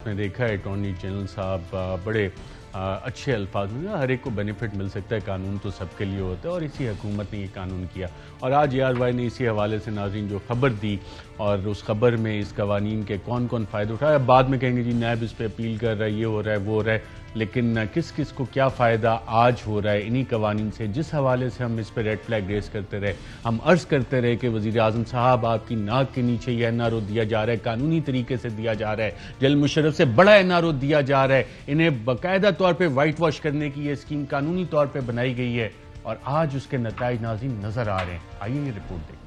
نے دیکھا ہے اٹارنی جنرل صاحب بڑے اچھے الفاظ میں ہر ایک کو بینیفٹ مل سکتا ہے، قانون تو سب کے لیے ہوتا ہے اور اسی حکومت نے یہ قانون کیا. اور آج ARY نے اسی حوالے سے ناظرین جو خبر دی اور اس خبر میں اس قوانین کے کون کون فائدے اٹھائے. اب بعد میں کہیں گے جی نیب اس پہ اپیل کر رہا ہے، یہ ہو رہا ہے وہ ہو رہا ہے، لیکن کس کس کو کیا فائدہ آج ہو رہا ہے انہی قوانین سے جس حوالے سے ہم اس پہ ریڈ فلیگ ریز کرتے رہے. ہم عرض کرتے رہے کہ وزیر اعظم صاحب آپ کی ناک کے نیچے یہ NRO دیا جا رہا ہے، قانونی طریقے سے دیا جا رہا ہے، جنرل مشرف سے بڑا NRO دیا جا رہا ہے، انہیں باقاعدہ طور پہ وائٹ واش کرنے کی یہ اسکیم قانونی طور پہ بنائی گئی ہے اور آج اس کے نتائج ناظرین نظر آ رہے ہیں. آئیے یہ رپورٹ دیکھیں.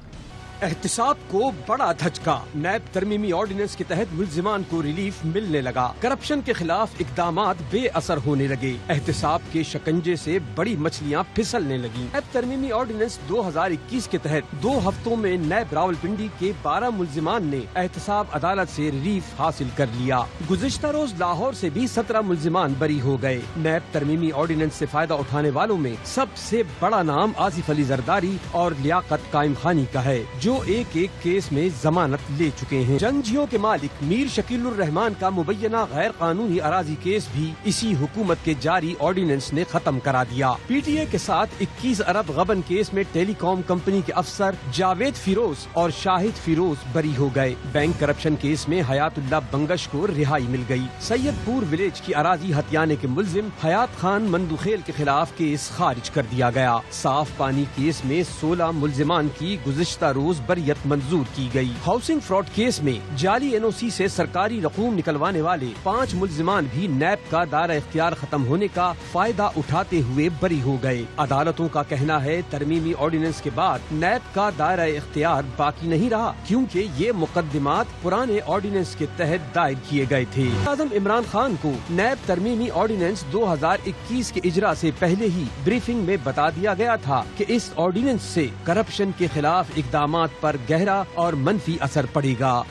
احتساب کو بڑا دھچکا، نیب ترمیمی آرڈیننس کے تحت ملزمان کو ریلیف ملنے لگا، کرپشن کے خلاف اقدامات بے اثر ہونے لگے، احتساب کے شکنجے سے بڑی مچھلیاں پھسلنے لگیں. نیب ترمیمی آرڈیننس 2021 کے تحت 2 ہفتوں میں نیب راولپنڈی کے 12 ملزمان نے احتساب عدالت سے ریلیف حاصل کر لیا. گزشتہ روز لاہور سے بھی 17 ملزمان بری ہو گئے. نیب ترمیمی آرڈیننس سے فائدہ اٹھانے والوں میں سب سے بڑا نام آصف علی زرداری اور لیاقت قائم خانی کا ہے، جو ایک کیس میں ضمانت لے چکے ہیں. جنجیوں کے مالک میر شکیل الرحمان کا مبینہ غیر قانونی اراضی کیس بھی اسی حکومت کے جاری آرڈیننس نے ختم کرا دیا. PTA کے ساتھ 21 ارب غبن کیس میں ٹیلی کام کمپنی کے افسر جاوید فیروز اور شاہد فیروز بری ہو گئے. بینک کرپشن کیس میں حیات اللہ بنگش کو رہائی مل گئی. سید پور ولیج کی اراضی ہتھیانے کے ملزم حیات خان مندوخیل کے خلاف کیس خارج کر دیا گیا. صاف پانی کیس میں 16 ملزمان کی گزشتہ روز بریت منظور کی گئی. ہاؤسنگ فراڈ کیس میں جعلی NOC سے سرکاری رقوم نکلوانے والے 5 ملزمان بھی نیب کا دائرہ اختیار ختم ہونے کا فائدہ اٹھاتے ہوئے بری ہو گئے. عدالتوں کا کہنا ہے ترمیمی آرڈیننس کے بعد نیب کا دائرہ اختیار باقی نہیں رہا، کیونکہ یہ مقدمات پرانے آرڈیننس کے تحت دائر کیے گئے تھے. اعظم عمران خان کو نیب ترمیمی آرڈیننس 2021 کے اجرا سے پہلے ہی بریفنگ میں بتا دیا گیا تھا کہ اس آرڈیننس سے کرپشن کے خلاف اقدامات پر گہرا اور منفی اثر پڑے گا.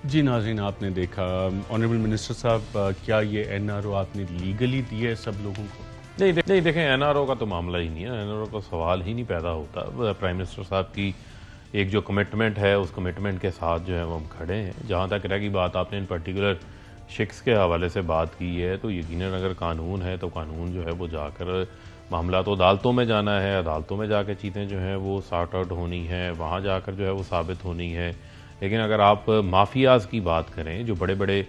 جی ناظرین آپ نے دیکھا، آنریبل منسٹر صاحب کیا یہ NRO آپ نے لیگلی دی ہے سب لوگوں کو؟ نہیں دیکھیں NRO کا تو معاملہ ہی نہیں ہے، NRO کا سوال ہی نہیں پیدا ہوتا. پرائم منسٹر صاحب کی ایک جو کمٹمنٹ ہے اس کمٹمنٹ کے ساتھ جو ہے وہ ہم کھڑے ہیں. جہاں تک رہ گئی بات آپ نے ان پرٹیکولر شخص کے حوالے سے بات کی ہے تو یقیناً اگر قانون ہے تو قانون جو ہے وہ جا کر معاملہ تو عدالتوں میں جانا ہے، عدالتوں میں جا کے چیزیں جو ہیں وہ سارٹ آؤٹ ہونی ہے، وہاں جا کر جو ہے وہ ثابت ہونی ہے. لیکن اگر آپ مافیاز کی بات کریں، جو بڑے بڑے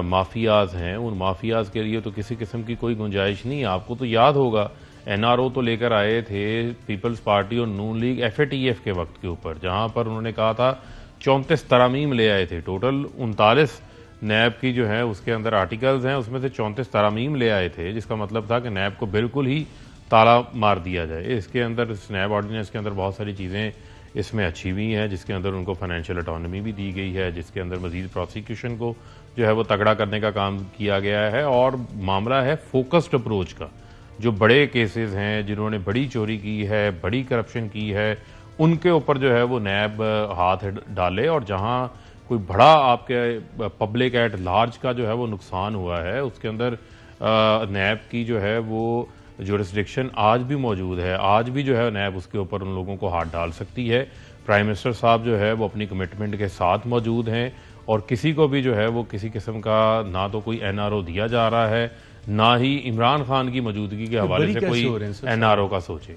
مافیاز ہیں، ان مافیاز کے لیے تو کسی قسم کی کوئی گنجائش نہیں ہے. آپ کو تو یاد ہوگا NRO تو لے کر آئے تھے پیپلز پارٹی اور نون لیگ FATF کے وقت کے اوپر، جہاں پر انہوں نے کہا تھا 34 ترامیم لے آئے تھے. ٹوٹل 39 نیب کی جو ہے اس کے اندر آرٹیکلز ہیں، اس میں سے 34 ترامیم لے آئے تھے، جس کا مطلب تھا کہ نیب کو بالکل ہی تالا مار دیا جائے. اس کے اندر اس نیب آرڈیننس کے اندر بہت ساری چیزیں اس میں اچھی بھی ہیں، جس کے اندر ان کو فائنینشیل اٹانومی بھی دی گئی ہے، جس کے اندر مزید پروسیکیوشن کو جو ہے وہ تگڑا کرنے کا کام کیا گیا ہے. اور معاملہ ہے فوکسڈ اپروچ کا. جو بڑے کیسز ہیں، جنہوں نے بڑی چوری کی ہے، بڑی کرپشن کی ہے، ان کے اوپر جو ہے وہ نیب ہاتھ ڈالے. اور جہاں کوئی بڑا آپ کے پبلک ایٹ لارج کا جو ہے وہ نقصان ہوا ہے، اس کے اندر نیب کی جو ہے وہ جورسڈکشن آج بھی موجود ہے. آج بھی جو ہے نیب اس کے اوپر ان لوگوں کو ہاتھ ڈال سکتی ہے. پرائم منسٹر صاحب جو ہے وہ اپنی کمٹمنٹ کے ساتھ موجود ہیں اور کسی کو بھی جو ہے وہ کسی قسم کا نہ تو کوئی NRO دیا جا رہا ہے، نہ ہی عمران خان کی موجودگی کے حوالے سے کوئی NRO کا سوچے.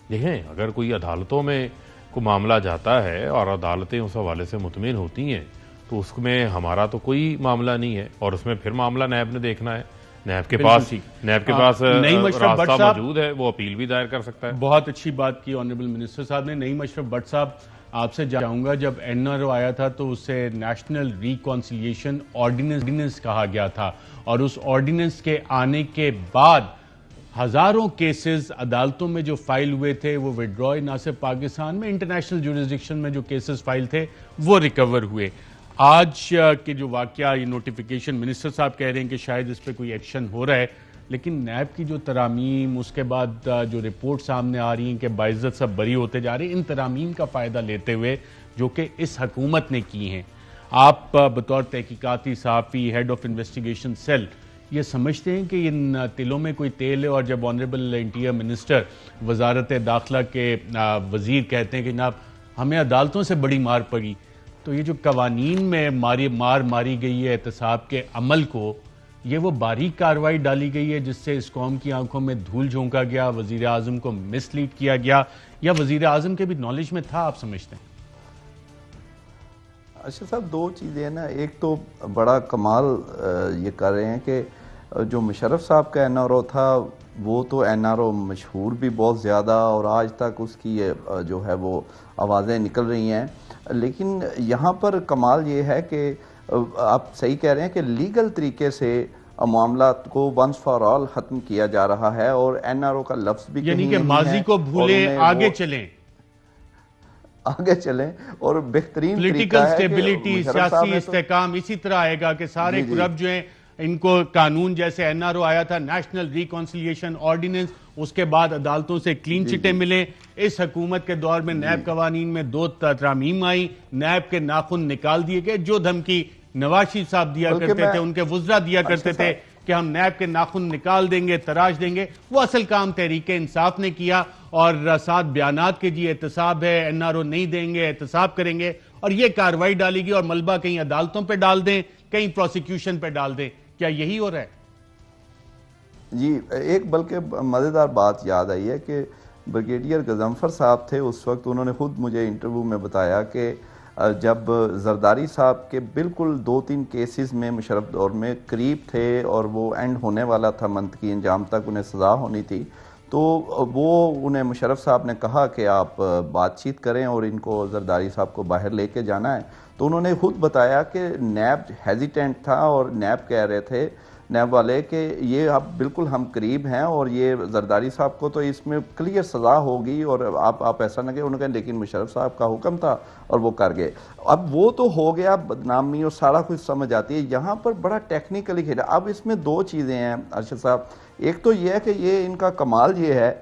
دیکھیں اگر کوئی عدالتوں میں کوئی معاملہ جاتا ہے اور عدالتیں اس حوالے سے مطمئن ہوتی ہیں تو اس میں ہمارا تو کوئی معاملہ نہیں ہے، اور اس میں پھر معاملہ نیب نے دیکھنا ہے. نیب کے پاس راستہ موجود ہے، وہ اپیل بھی دائر کر سکتا ہے. بہت اچھی بات کی آنریبل منسٹر صاحب نے. نعیم اشرف بٹ صاحب آپ سے جاؤں گا، جب NRO آیا تھا تو اسے نیشنل ریکانسیلیشن آرڈیننس کہا گیا تھا، اور اس آرڈیننس کے آنے کے بعد ہزاروں کیسز عدالتوں میں جو فائل ہوئے تھے وہ وڈرا، نہ صرف پاکستان میں انٹرنیشنل جورسڈکشن میں جو کیسز فائل تھے وہ ریکور ہوئے. آج کے جو واقعہ یہ نوٹیفیکیشن منسٹر صاحب کہہ رہے ہیں کہ شاید اس پہ کوئی ایکشن ہو رہا ہے، لیکن نیب کی جو ترامیم، اس کے بعد جو رپورٹ سامنے آ رہی ہیں کہ باعزت سب بری ہوتے جا رہے ہیں، ان ترامیم کا فائدہ لیتے ہوئے جو کہ اس حکومت نے کی ہیں، آپ بطور تحقیقاتی صحافی، ہیڈ آف انویسٹیگیشن سیل، یہ سمجھتے ہیں کہ ان تلوں میں کوئی تیل ہے؟ اور جب آنریبل انٹیریئر منسٹر وزارت داخلہ کے وزیر کہتے ہیں کہ جناب ہمیں عدالتوں سے بڑی مار پڑی، تو یہ جو قوانین میں ماری گئی ہے احتساب کے عمل کو، یہ وہ باریک کارروائی ڈالی گئی ہے جس سے اس قوم کی آنکھوں میں دھول جھونکا گیا، وزیر اعظم کو مس لیڈ کیا گیا، یا وزیر اعظم کے بھی نالج میں تھا، آپ سمجھتے ہیں؟ اشرف صاحب، دو چیزیں ہیں نا. ایک تو بڑا کمال یہ کر رہے ہیں کہ جو مشرف صاحب کا این آر او تھا وہ تو این آر او مشہور بھی بہت زیادہ، اور آج تک اس کی جو ہے وہ آوازیں نکل رہی ہیں. لیکن یہاں پر کمال یہ ہے کہ آپ صحیح کہہ رہے ہیں کہ لیگل طریقے سے معاملات کو ونس فار آل ختم کیا جا رہا ہے، اور این آر او کا لفظ بھی یعنی کہ ماضی کو بھولیں، آگے چلیں اور بہترین پولیٹیکل سٹیبلٹی، سیاسی استحکام اسی طرح آئے گا کہ سارے کرپٹ جو ہیں ان کو قانون، جیسے این آر او آیا تھا نیشنل ریکانسیلیشن آرڈیننس، اس کے بعد عدالتوں سے کلین چٹیں ملیں. اس حکومت کے دور میں نیب قوانین میں 2 ترامیم آئی، نیب کے ناخن نکال دیے گئے. جو دھمکی نواز شریف صاحب دیا کرتے تھے، ان کے وزراء دیا کرتے تھے کہ ہم نیب کے ناخن نکال دیں گے، تراش دیں گے، وہ اصل کام تحریک انصاف نے کیا. اور ساتھ بیانات کے جی احتساب ہے، این آر او نہیں دیں گے، احتساب کریں گے، اور یہ کارروائی ڈالی گئی اور ملبہ کہیں عدالتوں پہ ڈال دیں، کہیں پروسیکیوشن پہ ڈال دیں. کیا یہی ہو رہا ہے؟ جی، ایک بلکہ مزیدار بات یاد آئی ہے کہ بریگیڈیئر غضنفر صاحب تھے اس وقت، انہوں نے خود مجھے انٹرویو میں بتایا کہ جب زرداری صاحب کے بالکل 2-3 کیسز میں مشرف دور میں قریب تھے اور وہ اینڈ ہونے والا تھا، منطقی انجام تک انہیں سزا ہونی تھی، تو وہ انہیں مشرف صاحب نے کہا کہ آپ بات چیت کریں اور ان کو زرداری صاحب کو باہر لے کے جانا ہے. تو انہوں نے خود بتایا کہ نیب ہیزیٹنٹ تھا، اور نیب کہہ رہے تھے، نیب والے، کہ یہ اب بالکل ہم قریب ہیں اور یہ زرداری صاحب کو تو اس میں کلیئر سزا ہوگی اور آپ ایسا نہ کہ انہوں نے کہا. لیکن مشرف صاحب کا حکم تھا اور وہ کر گئے. اب وہ تو ہو گیا، بدنامی اور سارا کچھ سمجھ آتی ہے. یہاں پر بڑا ٹیکنیکلی کھیلا. اب اس میں 2 چیزیں ہیں ارشد صاحب. ایک تو یہ ہے کہ یہ ان کا کمال یہ ہے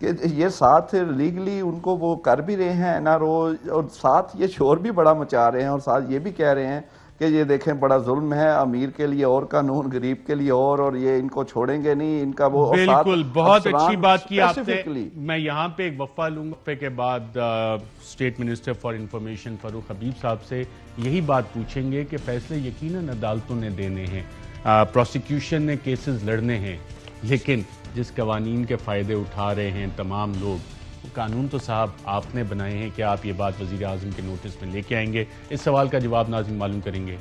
کہ یہ ساتھ لیگلی ان کو وہ کر بھی رہے ہیں این آر او، اور ساتھ یہ شور بھی بڑا مچا رہے ہیں، اور ساتھ یہ بھی کہہ رہے ہیں کہ یہ دیکھیں بڑا ظلم ہے، امیر کے لیے اور قانون، غریب کے لیے اور یہ ان کو چھوڑیں گے نہیں، ان کا وہ. بالکل، بہت اچھی بات کی آپ نے. میں یہاں پہ ایک وقفہ لوں گا. وقفے کے بعد اسٹیٹ منسٹر فار انفارمیشن فاروق حبیب صاحب سے یہی بات پوچھیں گے کہ فیصلے یقیناً عدالتوں نے دینے ہیں، پروسیکیوشن نے کیسز لڑنے ہیں، لیکن جس قوانین کے فائدے اٹھا رہے ہیں تمام لوگ، قانون تو صاحب آپ نے بنائے ہیں. کیا آپ یہ بات وزیر اعظم کے نوٹس میں لے کے آئیں گے؟ اس سوال کا جواب ناظرین معلوم کریں گے.